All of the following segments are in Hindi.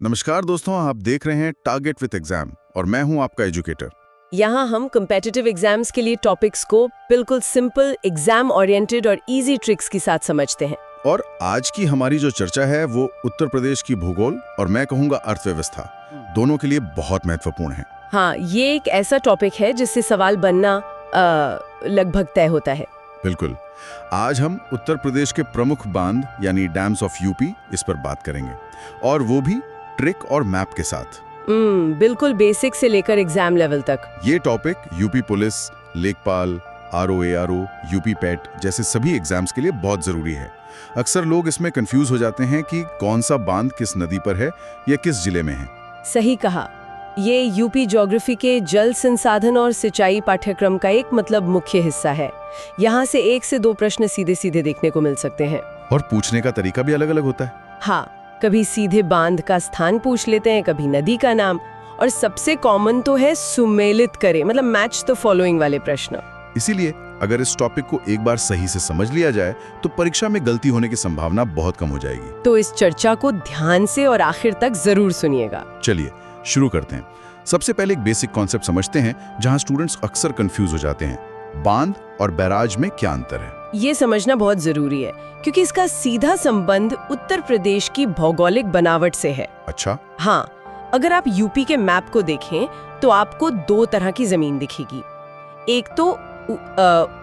नमस्कार दोस्तों, आप देख रहे हैं टारगेट विद एग्जाम और मैं हूं आपका एजुकेटर। यहाँ हम कम्पिटिटिव एग्जाम्स के लिए टॉपिक्स को बिल्कुल सिंपल, एग्जाम ओरिएंटेड और इजी ट्रिक्स के साथ समझते हैं। और आज की हमारी जो चर्चा है वो उत्तर प्रदेश की भूगोल और मैं कहूँगा अर्थव्यवस्था, दोनों के लिए बहुत महत्वपूर्ण है। हाँ, ये एक ऐसा टॉपिक है जिससे सवाल बनना लगभग तय होता है। बिल्कुल। आज हम उत्तर प्रदेश के प्रमुख बांध यानी डैम्स ऑफ यूपी इस पर बात करेंगे, और वो भी ट्रिक और मैप के साथ। बिल्कुल बेसिक से लेकर एग्जाम लेवल तक। ये टॉपिक यूपी पुलिस, लेखपाल, आरओ, यूपी पेट जैसे सभी एग्जाम्स के लिए बहुत जरूरी है। अक्सर लोग इसमें कंफ्यूज हो जाते हैं कि कौन सा बांध किस नदी पर है या किस जिले में है। सही कहा। ये यूपी ज्योग्राफी के जल संसाधन और सिंचाई पाठ्यक्रम का एक मुख्य हिस्सा है। यहाँ से 1 से 2 प्रश्न सीधे सीधे देखने को मिल सकते हैं। और पूछने का तरीका भी अलग अलग होता है। हाँ, कभी सीधे बांध का स्थान पूछ लेते हैं, कभी नदी का नाम, और सबसे कॉमन तो है सुमेलित करे, मतलब मैच द फॉलोइंग वाले प्रश्न। इसीलिए अगर इस टॉपिक को एक बार सही से समझ लिया जाए तो परीक्षा में गलती होने की संभावना बहुत कम हो जाएगी। तो इस चर्चा को ध्यान से और आखिर तक जरूर सुनिएगा। चलिए शुरू करते हैं। सबसे पहले एक बेसिक कॉन्सेप्ट समझते हैं जहां स्टूडेंट्स अक्सर कंफ्यूज हो जाते हैं। बांध और बैराज में क्या अंतर है? ये समझना बहुत जरूरी है क्योंकि इसका सीधा संबंध उत्तर प्रदेश की भौगोलिक बनावट से है। अच्छा। हाँ, अगर आप यूपी के मैप को देखें तो आपको 2 तरह की जमीन दिखेगी। एक तो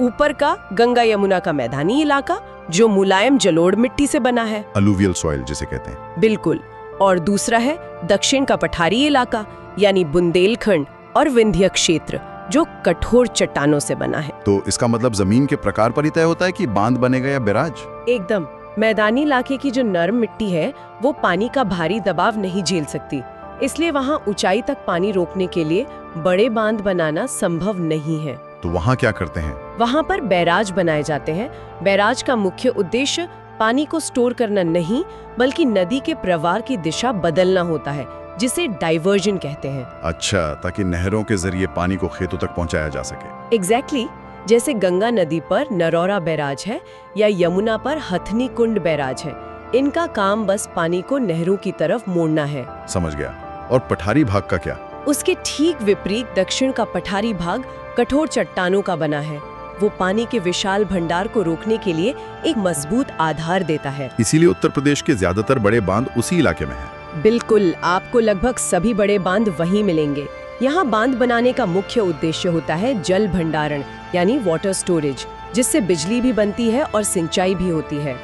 ऊपर का गंगा यमुना का मैदानी इलाका जो मुलायम जलोढ़ मिट्टी से बना है, अलुवियल सॉइल जिसे कहते हैं। बिल्कुल। और दूसरा है दक्षिण का पठारी इलाका यानी बुंदेलखंड और विंध्य क्षेत्र जो कठोर चट्टानों से बना है। तो इसका मतलब जमीन के प्रकार पर ही तय होता है कि बांध बनेगा या बैराज? एकदम। मैदानी इलाके की जो नरम मिट्टी है वो पानी का भारी दबाव नहीं झेल सकती, इसलिए वहाँ ऊंचाई तक पानी रोकने के लिए बड़े बांध बनाना संभव नहीं है। तो वहाँ क्या करते हैं? वहाँ पर बैराज बनाए जाते हैं। बैराज का मुख्य उद्देश्य पानी को स्टोर करना नहीं बल्कि नदी के प्रवाह की दिशा बदलना होता है, जिसे डाइवर्जन कहते हैं। अच्छा, ताकि नहरों के जरिए पानी को खेतों तक पहुंचाया जा सके। एग्जैक्टली। जैसे गंगा नदी पर नरौरा बैराज है या यमुना पर हथनी कुंड बैराज है। इनका काम बस पानी को नहरों की तरफ मोड़ना है। समझ गया। और पठारी भाग का क्या? उसके ठीक विपरीत दक्षिण का पठारी भाग कठोर चट्टानों का बना है। वो पानी के विशाल भंडार को रोकने के लिए एक मजबूत आधार देता है। इसीलिए उत्तर प्रदेश के ज्यादातर बड़े बांध उसी इलाके में हैं। बिल्कुल, आपको लगभग सभी बड़े बांध वहीं मिलेंगे। यहाँ बांध बनाने का मुख्य उद्देश्य होता है जल भंडारण यानी वाटर स्टोरेज, जिससे बिजली भी बनती है और सिंचाई भी होती है।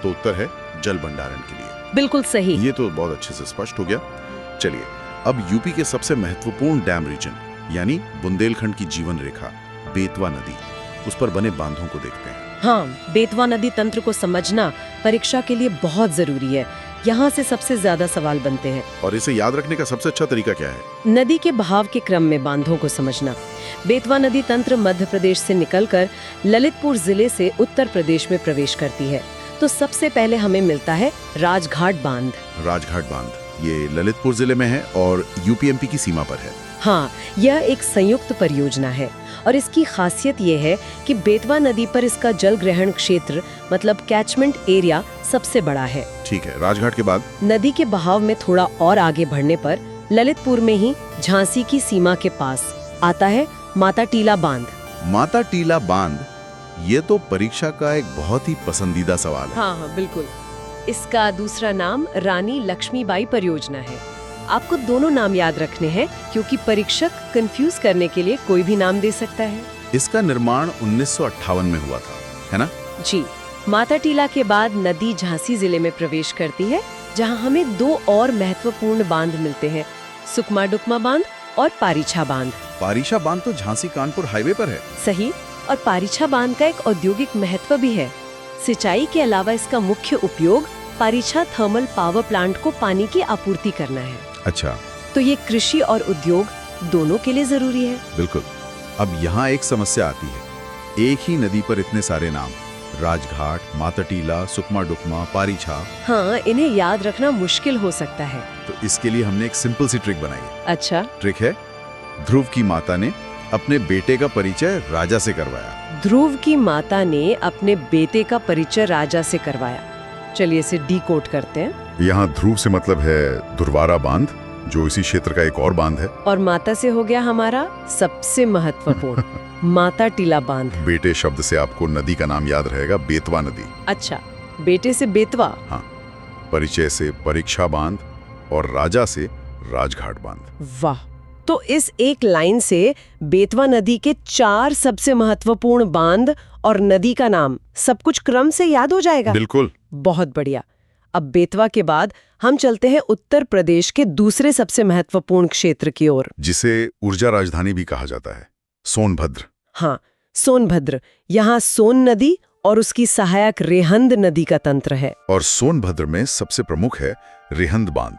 तो उत्तर है जल भंडारण के लिए। बिल्कुल सही। ये तो बहुत अच्छे से स्पष्ट हो गया। चलिए अब यूपी के सबसे महत्वपूर्ण डैम रीजन यानी बुंदेलखंड की जीवन रेखा बेतवा नदी, उस पर बने बांधों को देखते हैं। हाँ, बेतवा नदी तंत्र को समझना परीक्षा के लिए बहुत जरूरी है। यहाँ से सबसे ज्यादा सवाल बनते हैं। और इसे याद रखने का सबसे अच्छा तरीका क्या है? नदी के बहाव के क्रम में बांधों को समझना। बेतवा नदी तंत्र मध्य प्रदेश से निकलकर ललितपुर जिले से उत्तर प्रदेश में प्रवेश करती है। तो सबसे पहले हमें मिलता है राजघाट बांध। राजघाट बांध ये ललितपुर जिले में है और यूपीएमपी की सीमा पर है। हाँ, यह एक संयुक्त परियोजना है और इसकी खासियत यह है कि बेतवा नदी पर इसका जल ग्रहण क्षेत्र मतलब कैचमेंट एरिया सबसे बड़ा है। ठीक है, राजघाट के बाद? नदी के बहाव में थोड़ा और आगे बढ़ने पर ललितपुर में ही झांसी की सीमा के पास आता है माता टीला बांध। माता टीला बांध, ये तो परीक्षा का एक बहुत ही पसंदीदा सवाल है। हाँ, बिल्कुल। इसका दूसरा नाम रानी लक्ष्मीबाई परियोजना है। आपको दोनों नाम याद रखने हैं क्योंकि परीक्षक कंफ्यूज करने के लिए कोई भी नाम दे सकता है। इसका निर्माण 1958 में हुआ था, है ना? जी। माता टीला के बाद नदी झांसी जिले में प्रवेश करती है, जहां हमें 2 और महत्वपूर्ण बांध मिलते हैं, सुकमा डुकमा बांध और पारीछा बांध। पारीछा बांध तो झांसी कानपुर हाईवे पर है। सही। और पारीछा बांध का एक औद्योगिक महत्व भी है। सिंचाई के अलावा इसका मुख्य उपयोग पारीछा थर्मल पावर प्लांट को पानी की आपूर्ति करना है। अच्छा। तो ये कृषि और उद्योग दोनों के लिए जरूरी है। बिल्कुल। अब यहाँ एक समस्या आती है, एक ही नदी पर इतने सारे नाम, राजघाट, माता टीला, सुकमा डुकमा, पारीछा। हाँ, इन्हें याद रखना मुश्किल हो सकता है। तो इसके लिए हमने एक सिंपल सी ट्रिक बनाई है। अच्छा। ट्रिक है, ध्रुव की माता ने अपने बेटे का परिचय राजा से करवाया। ध्रुव की माता ने अपने बेटे का परिचय राजा से करवाया। चलिए इसे डीकोड करते हैं। यहाँ ध्रुव से मतलब है दुर्वारा बांध, जो इसी क्षेत्र का एक और बांध है। और माता से हो गया हमारा सबसे महत्वपूर्ण माता टीला बांध। बेटे शब्द से आपको नदी का नाम याद रहेगा, बेतवा नदी। अच्छा, बेटे से बेतवा। हाँ, परिचय से परीक्षा बांध और राजा से राजघाट बांध। वाह, तो इस एक लाइन से बेतवा नदी के 4 सबसे महत्वपूर्ण बांध और नदी का नाम सब कुछ क्रम से याद हो जाएगा। बिल्कुल। बहुत बढ़िया। अब बेतवा के बाद हम चलते हैं उत्तर प्रदेश के दूसरे सबसे महत्वपूर्ण क्षेत्र की ओर, जिसे ऊर्जा राजधानी भी कहा जाता है, सोनभद्र। हाँ, सोनभद्र। यहाँ सोन नदी और उसकी सहायक रेहंद नदी का तंत्र है। और सोनभद्र में सबसे प्रमुख है रेहंद बांध।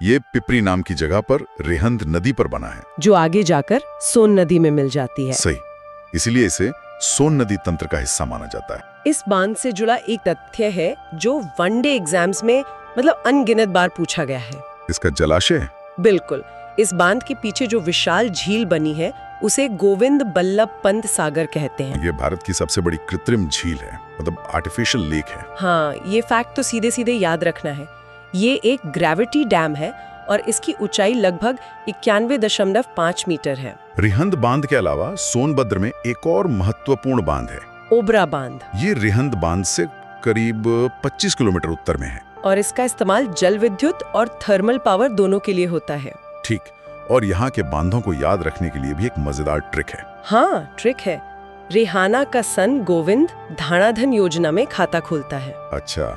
ये पिपरी नाम की जगह पर रेहंद नदी पर बना है, जो आगे जाकर सोन नदी में मिल जाती है। सही, इसीलिए इसे सोन नदी तंत्र का हिस्सा माना जाता है। इस बांध से जुड़ा एक तथ्य है जो वनडे एग्जाम्स में मतलब अनगिनत बार पूछा गया है। इसका जलाशय है। बिल्कुल। इस बांध के पीछे जो विशाल झील बनी है उसे गोविंद बल्लभ पंत सागर कहते हैं। ये भारत की सबसे बड़ी कृत्रिम झील है, मतलब आर्टिफिशियल लेक है। हाँ, ये फैक्ट तो सीधे सीधे याद रखना है। ये एक ग्रेविटी डैम है और इसकी ऊंचाई लगभग 91.5 मीटर है। रेहंद बांध के अलावा सोनभद्र में एक और महत्वपूर्ण बांध है, ओबरा बांध। ये रेहंद बांध से करीब 25 किलोमीटर उत्तर में है। और इसका इस्तेमाल जल विद्युत और थर्मल पावर दोनों के लिए होता है। ठीक, और यहाँ के बांधों को याद रखने के लिए भी एक मजेदार ट्रिक है। हाँ, ट्रिक है। रेहाना का सन गोविंद धानाधन योजना में खाता खोलता है। अच्छा,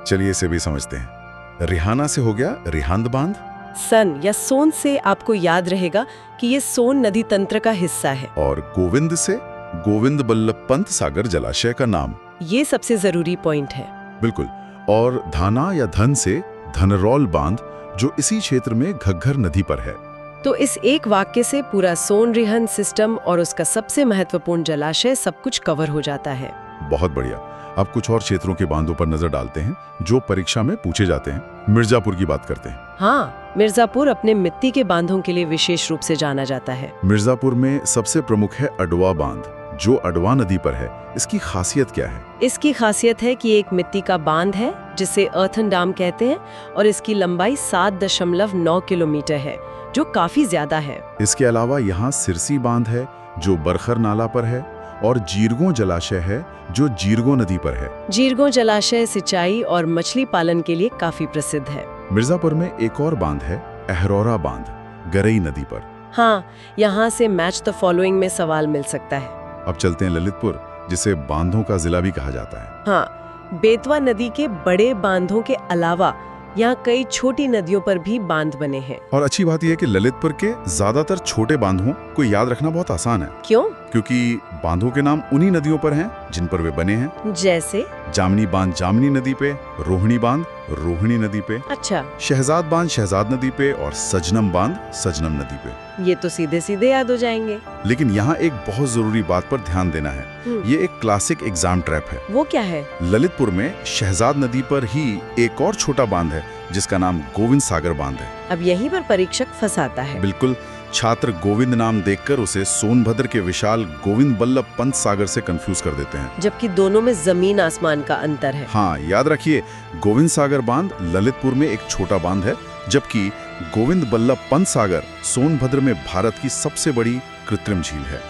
चलिए इसे भी समझते हैं। रेहाना से हो गया रेहंद बांध। सन या सोन से आपको याद रहेगा कि ये सोन नदी तंत्र का हिस्सा है। और गोविंद से गोविंद बल्लभ पंत सागर जलाशय का नाम। ये सबसे जरूरी पॉइंट है। बिल्कुल। और धाना या धन से धनरौल बांध, जो इसी क्षेत्र में घग्घर नदी पर है। तो इस एक वाक्य से पूरा सोन रेहंद सिस्टम और उसका सबसे महत्वपूर्ण जलाशय सब कुछ कवर हो जाता है। बहुत बढ़िया। अब कुछ और क्षेत्रों के बांधों पर नजर डालते हैं जो परीक्षा में पूछे जाते हैं। मिर्जापुर की बात करते हैं। हाँ, मिर्जापुर अपने मिट्टी के बांधों के लिए विशेष रूप से जाना जाता है। मिर्जापुर में सबसे प्रमुख है अडवा बांध, जो अडवा नदी पर है। इसकी खासियत क्या है? इसकी खासियत है कि एक मिट्टी का बांध है जिसे अर्थन डैम कहते हैं और इसकी लंबाई 7.9 किलोमीटर है, जो काफी ज्यादा है। इसके अलावा यहाँ सिरसी बांध है जो बरखर नाला पर है, और जीरगों जलाशय है जो जीरगों नदी पर है। जीरगों जलाशय सिंचाई और मछली पालन के लिए काफी प्रसिद्ध है। मिर्जापुर में एक और बांध है, अहरौरा बांध, गरई नदी पर। हाँ, यहाँ से मैच द फॉलोइंग में सवाल मिल सकता है। अब चलते हैं ललितपुर, जिसे बांधों का जिला भी कहा जाता है। हाँ, बेतवा नदी के बड़े बांधों के अलावा यहाँ कई छोटी नदियों पर भी बांध बने हैं। और अच्छी बात यह है कि ललितपुर के ज्यादातर छोटे बांधों को याद रखना बहुत आसान है। क्यों? क्योंकि बांधों के नाम उन्हीं नदियों पर हैं जिन पर वे बने हैं। जैसे जामनी बांध जामनी नदी पे, रोहिणी बांध रोहिणी नदी पे, अच्छा, शहजाद बांध शहजाद नदी पे, और सजनम बांध सजनम नदी पे। ये तो सीधे सीधे याद हो जाएंगे। लेकिन यहाँ एक बहुत जरूरी बात पर ध्यान देना है। ये एक क्लासिक एग्जाम ट्रैप है। वो क्या है? ललितपुर में शहजाद नदी पर ही एक और छोटा बांध है जिसका नाम गोविंद सागर बांध है। अब यहीं पर परीक्षक फंसाता है। बिल्कुल। छात्र गोविंद नाम देखकर उसे सोनभद्र के विशाल गोविंद बल्लभ पंत सागर से कंफ्यूज कर देते हैं, जबकि दोनों में जमीन आसमान का अंतर है। हाँ, याद रखिए, गोविंद सागर बांध ललितपुर में एक छोटा बांध है, जबकि गोविंद बल्लभ पंत सागर सोनभद्र में भारत की सबसे बड़ी कृत्रिम झील है।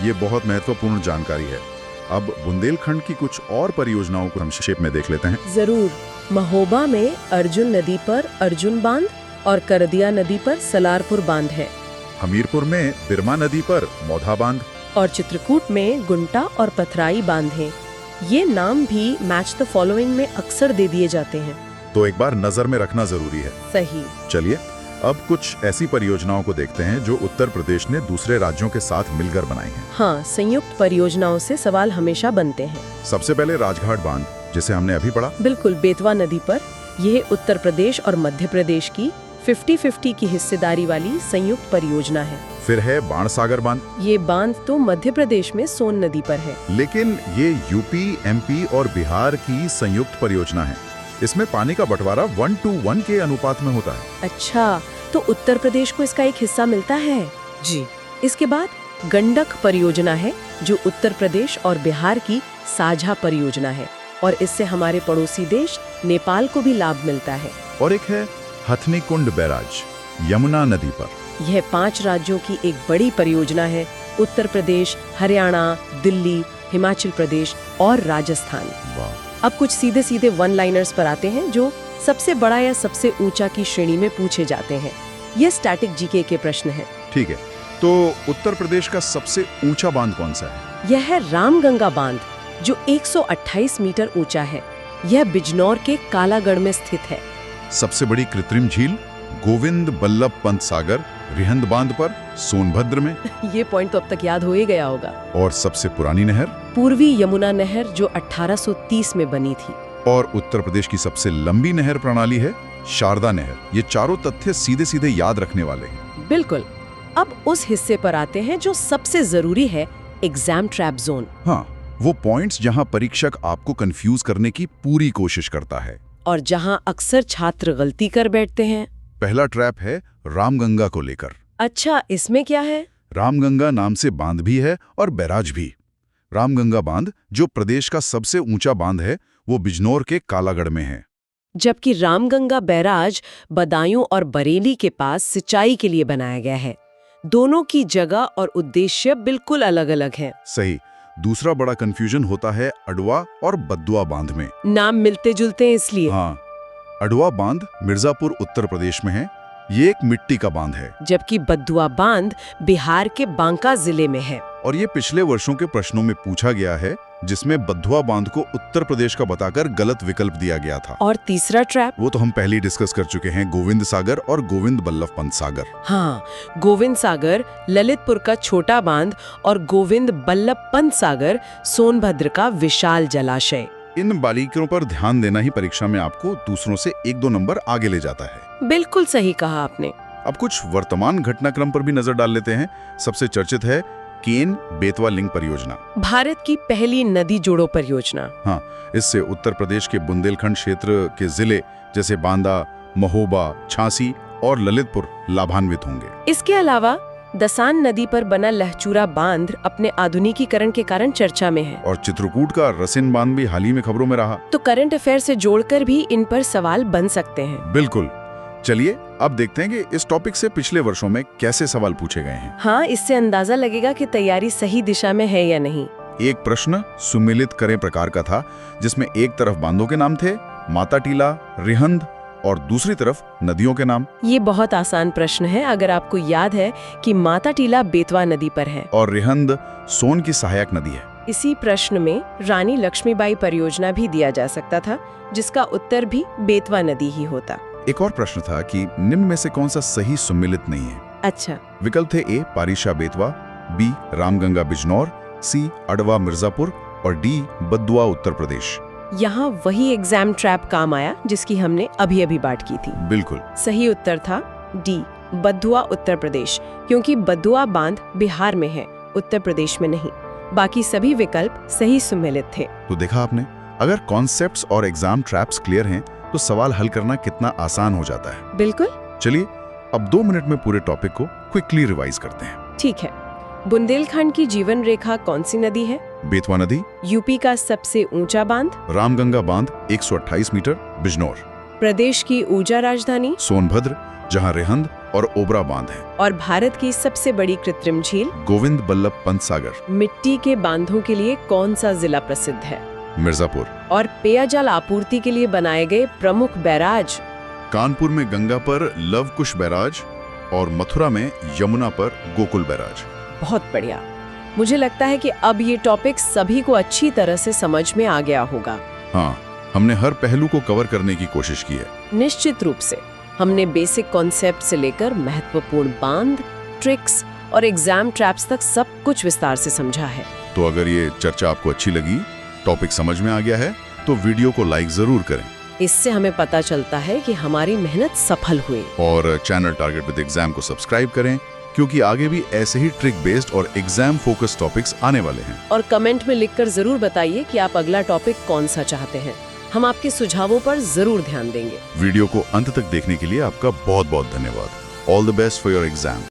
ये बहुत महत्वपूर्ण जानकारी है। अब बुंदेलखंड की कुछ और परियोजनाओं को हम संक्षेप में देख लेते हैं। जरूर। महोबा में अर्जुन नदी पर अर्जुन बांध और करदिया नदी पर सलारपुर बांध है। हमीरपुर में बिरमा नदी पर मौधा बांध, और चित्रकूट में गुंटा और पथराई बांध है। ये नाम भी मैच द फॉलोइंग में अक्सर दे दिए जाते हैं। तो एक बार नजर में रखना जरूरी है। सही। चलिए अब कुछ ऐसी परियोजनाओं को देखते हैं जो उत्तर प्रदेश ने दूसरे राज्यों के साथ मिलकर बनाई हैं। हाँ, संयुक्त परियोजनाओं से सवाल हमेशा बनते हैं। सबसे पहले राजघाट बांध, जिसे हमने अभी पढ़ा। बिल्कुल, बेतवा नदी पर। यह उत्तर प्रदेश और मध्य प्रदेश की 50-50 की हिस्सेदारी वाली संयुक्त परियोजना है। फिर है बाणसागर बांध। ये बांध तो मध्य प्रदेश में सोन नदी पर है, लेकिन ये यूपी, एमपी और बिहार की संयुक्त परियोजना है। इसमें पानी का बंटवारा 1:1 के अनुपात में होता है। अच्छा, तो उत्तर प्रदेश को इसका एक हिस्सा मिलता है। जी। इसके बाद गंडक परियोजना है, जो उत्तर प्रदेश और बिहार की साझा परियोजना है। और इससे हमारे पड़ोसी देश नेपाल को भी लाभ मिलता है। और एक है हथनी कुंड बैराज, यमुना नदी पर। यह 5 राज्यों की एक बड़ी परियोजना है, उत्तर प्रदेश, हरियाणा, दिल्ली, हिमाचल प्रदेश और राजस्थान। वाह। अब कुछ सीधे सीधे वन लाइनर्स पर आते हैं जो सबसे बड़ा या सबसे ऊंचा की श्रेणी में पूछे जाते हैं। ये स्टैटिक जीके के प्रश्न हैं। ठीक है, तो उत्तर प्रदेश का सबसे ऊंचा बांध कौन सा है? यह है रामगंगा बांध, जो 128 मीटर ऊंचा है। यह बिजनौर के कालागढ़ में स्थित है। सबसे बड़ी कृत्रिम झील गोविंद बल्लभ पंत सागर, रिहंद बांध पर, सोनभद्र में। ये पॉइंट तो अब तक याद हो ही गया होगा। और सबसे पुरानी नहर पूर्वी यमुना नहर, जो 1830 में बनी थी। और उत्तर प्रदेश की सबसे लंबी नहर प्रणाली है शारदा नहर। ये चारों तथ्य सीधे सीधे याद रखने वाले हैं। बिल्कुल। अब उस हिस्से पर आते हैं जो सबसे जरूरी है, एग्जाम ट्रैप जोन। हाँ, वो पॉइंट्स जहां परीक्षक आपको कंफ्यूज करने की पूरी कोशिश करता है और जहां अक्सर छात्र गलती कर बैठते हैं। पहला ट्रैप है रामगंगा को लेकर। अच्छा, इसमें क्या है? रामगंगा नाम से बांध भी है और बैराज भी। रामगंगा बांध, जो प्रदेश का सबसे ऊंचा बांध है, वो बिजनौर के कालागढ़ में है। जबकि रामगंगा बैराज बदायूं और बरेली के पास सिंचाई के लिए बनाया गया है। दोनों की जगह और उद्देश्य बिल्कुल अलग-अलग हैं। सही। दूसरा बड़ा कंफ्यूजन होता है अडवा और बद्दुआ बांध में। नाम मिलते जुलते हैं इसलिए। हाँ, अडवा बांध मिर्जापुर उत्तर प्रदेश में है। ये एक मिट्टी का बांध है। जबकि बद्दुआ बांध बिहार के बांका जिले में है। और ये पिछले वर्षों के प्रश्नों में पूछा गया है, जिसमें बद्दुआ बांध को उत्तर प्रदेश का बताकर गलत विकल्प दिया गया था। और तीसरा ट्रैप? वो तो हम पहले ही डिस्कस कर चुके हैं, गोविंद सागर और गोविंद बल्लभ पंत सागर। हाँ, गोविंद सागर ललितपुर का छोटा बांध और गोविंद बल्लभ पंत सागर सोनभद्र का विशाल जलाशय। इन बारीकियों पर ध्यान देना ही परीक्षा में आपको दूसरों से 1-2 नंबर आगे ले जाता है। बिल्कुल सही कहा आपने। अब कुछ वर्तमान घटनाक्रम पर भी नजर डाल लेते हैं। सबसे चर्चित है केन बेतवा लिंक परियोजना, भारत की पहली नदी जोड़ो परियोजना। हाँ, इससे उत्तर प्रदेश के बुंदेलखंड क्षेत्र के जिले जैसे बांदा, महोबा, झांसी और ललितपुर लाभान्वित होंगे। इसके अलावा दसान नदी पर बना लहचूरा बांध अपने आधुनिकीकरण के कारण चर्चा में है। और चित्रकूट का रसिन बांध भी हाल ही में खबरों में रहा। तो करंट अफेयर से जोड़कर भी इन पर सवाल बन सकते हैं। बिल्कुल। चलिए अब देखते हैं कि इस टॉपिक से पिछले वर्षों में कैसे सवाल पूछे गए हैं। हाँ, इससे अंदाजा लगेगा कि तैयारी सही दिशा में है या नहीं। एक प्रश्न सुमिलित करें प्रकार का था, जिसमें एक तरफ बांधों के नाम थे, माता टीला, रिहंद, और दूसरी तरफ नदियों के नाम। ये बहुत आसान प्रश्न है, अगर आपको याद है कि माता टीला बेतवा नदी पर है और रिहंद सोन की सहायक नदी है। इसी प्रश्न में रानी लक्ष्मीबाई परियोजना भी दिया जा सकता था, जिसका उत्तर भी बेतवा नदी ही होता। एक और प्रश्न था कि निम्न में से कौन सा सही सुमिलित नहीं है। अच्छा। विकल्प थे ए पारिशा बेतवा, बी रामगंगा बिजनौर, सी अडवा मिर्जापुर और डी बद्दुआ उत्तर प्रदेश। यहाँ वही एग्जाम ट्रैप काम आया जिसकी हमने अभी अभी बात की थी। बिल्कुल सही उत्तर था डी बद्दुआ उत्तर प्रदेश, क्योंकि बद्दुआ बांध बिहार में है, उत्तर प्रदेश में नहीं। बाकी सभी विकल्प सही सुमेलित थे। तो देखा आपने, अगर कॉन्सेप्ट्स और एग्जाम ट्रैप्स क्लियर हैं तो सवाल हल करना कितना आसान हो जाता है। बिल्कुल। चलिए अब 2 मिनट में पूरे टॉपिक को क्विकली रिवाइज करते हैं। ठीक है। बुंदेलखंड की जीवन रेखा कौन सी नदी है? बेतवा नदी। यूपी का सबसे ऊंचा बांध? रामगंगा बांध 128 मीटर, बिजनौर। प्रदेश की ऊर्जा राजधानी? सोनभद्र, जहां रिहंद और ओबरा बांध है। और भारत की सबसे बड़ी कृत्रिम झील? गोविंद बल्लभ पंत सागर। मिट्टी के बांधों के लिए कौन सा जिला प्रसिद्ध है? मिर्जापुर। और पेयजल आपूर्ति के लिए बनाए गए प्रमुख बैराज? कानपुर में गंगा पर लवकुश बैराज और मथुरा में यमुना पर गोकुल बैराज। बहुत बढ़िया। मुझे लगता है कि अब ये टॉपिक सभी को अच्छी तरह से समझ में आ गया होगा। हाँ, हमने हर पहलू को कवर करने की कोशिश की है। निश्चित रूप से हमने बेसिक कॉन्सेप्ट से लेकर महत्वपूर्ण बांध, ट्रिक्स और एग्जाम ट्रैप्स तक सब कुछ विस्तार से समझा है। तो अगर ये चर्चा आपको अच्छी लगी, टॉपिक समझ में आ गया है, तो वीडियो को लाइक जरूर करें। इससे हमें पता चलता है कि हमारी मेहनत सफल हुई। और चैनल टारगेट विद एग्जाम को सब्सक्राइब करें, क्योंकि आगे भी ऐसे ही ट्रिक बेस्ड और एग्जाम फोकस टॉपिक्स आने वाले हैं। और कमेंट में लिखकर जरूर बताइए कि आप अगला टॉपिक कौन सा चाहते हैं। हम आपके सुझावों पर जरूर ध्यान देंगे। वीडियो को अंत तक देखने के लिए आपका बहुत बहुत धन्यवाद। All the best for your exam.